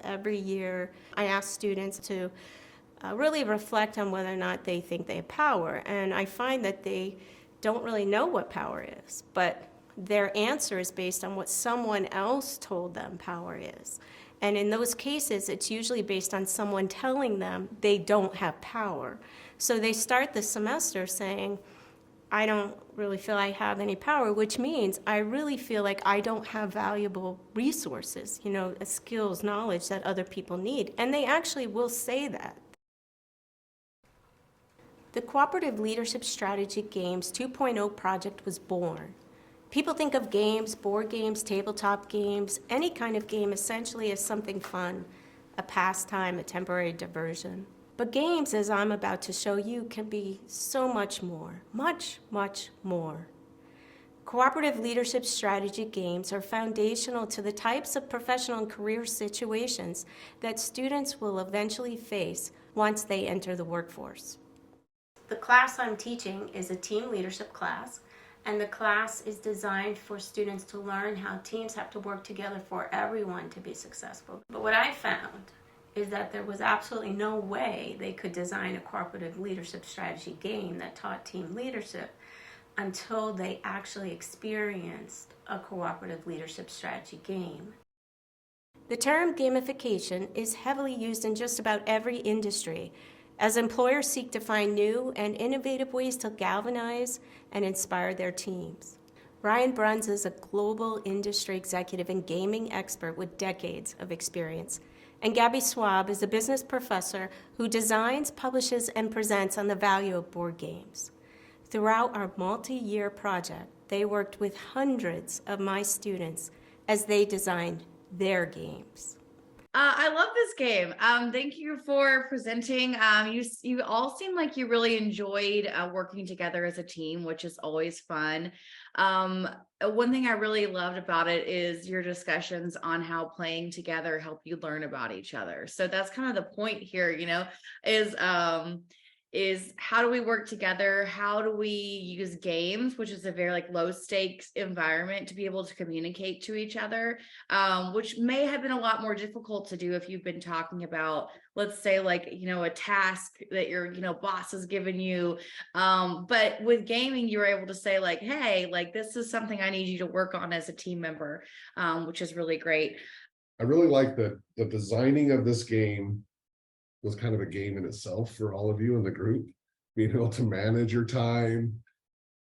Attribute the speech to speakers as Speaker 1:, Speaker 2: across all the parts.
Speaker 1: Every year, I ask students to really reflect on whether or not they think they have power. And I find that they don't really know what power is, but their answer is based on what someone else told them power is. And in those cases, it's usually based on someone telling them they don't have power. So they start the semester saying, I don't really feel I have any power, which means I really feel like I don't have valuable resources, skills, knowledge that other people need. And they actually will say that. The Cooperative Leadership Strategy Games 2.0 project was born. People think of games, board games, tabletop games, any kind of game essentially as something fun, a pastime, a temporary diversion. But games, as I'm about to show you, can be so much more, much, much more. Cooperative Leadership Strategy Games are foundational to the types of professional and career situations that students will eventually face once they enter the workforce. The class I'm teaching is a team leadership class, and the class is designed for students to learn how teams have to work together for everyone to be successful. But what I found is that there was absolutely no way they could design a cooperative leadership strategy game that taught team leadership until they actually experienced a cooperative leadership strategy game. The term gamification is heavily used in just about every industry, as employers seek to find new and innovative ways to galvanize and inspire their teams. Ryan Bruns is a global industry executive and gaming expert with decades of experience. And Gabby Swab is a business professor who designs, publishes, and presents on the value of board games. Throughout our multi-year project, they worked with hundreds of my students as they designed their games.
Speaker 2: I love this game. Thank you for presenting. You all seem like you really enjoyed working together as a team, which is always fun. One thing I really loved about it is your discussions on how playing together help you learn about each other. So that's kind of the point here, is how do we work together? How do we use games, which is a very low stakes environment, to be able to communicate to each other, which may have been a lot more difficult to do if you've been talking about, let's say a task that your boss has given you. But with gaming, you're able to say hey, this is something I need you to work on as a team member, which is really great.
Speaker 3: I really like that the designing of this game was kind of a game in itself for all of you in the group, being able to manage your time,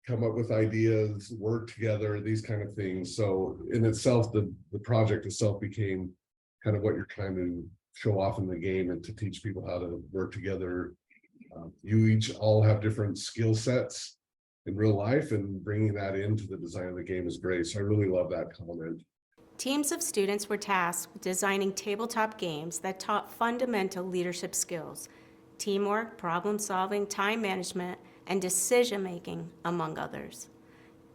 Speaker 3: come up with ideas, work together, these kind of things. So in itself, the project itself became kind of what you're trying to show off in the game and to teach people how to work together. You each all have different skill sets in real life, and bringing that into the design of the game is great. So I really love that comment.
Speaker 1: Teams of students were tasked with designing tabletop games that taught fundamental leadership skills, teamwork, problem solving, time management, and decision making, among others.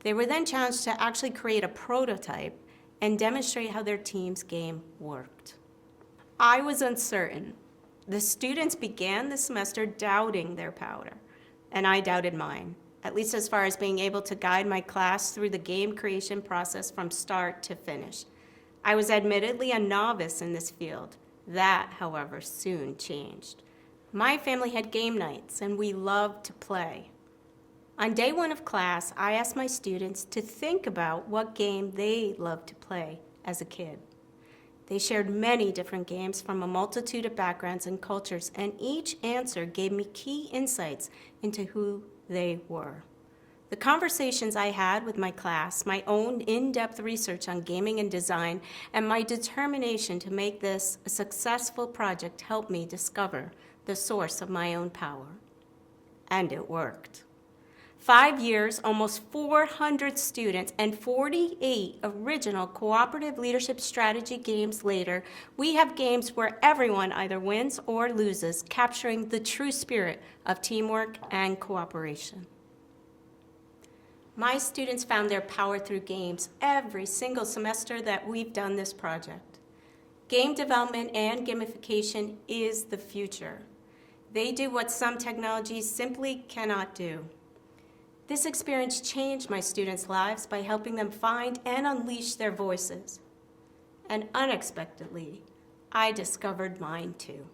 Speaker 1: They were then challenged to actually create a prototype and demonstrate how their team's game worked. I was uncertain. The students began the semester doubting their power, and I doubted mine, at least as far as being able to guide my class through the game creation process from start to finish. I was admittedly a novice in this field. That, however, soon changed. My family had game nights, and we loved to play. On day one of class, I asked my students to think about what game they loved to play as a kid. They shared many different games from a multitude of backgrounds and cultures, and each answer gave me key insights into who they were. The conversations I had with my class, my own in-depth research on gaming and design, and my determination to make this a successful project helped me discover the source of my own power. And it worked. 5 years, almost 400 students, and 48 original cooperative leadership strategy games later, we have games where everyone either wins or loses, capturing the true spirit of teamwork and cooperation. My students found their power through games every single semester that we've done this project. Game development and gamification is the future. They do what some technologies simply cannot do. This experience changed my students' lives by helping them find and unleash their voices. And unexpectedly, I discovered mine too.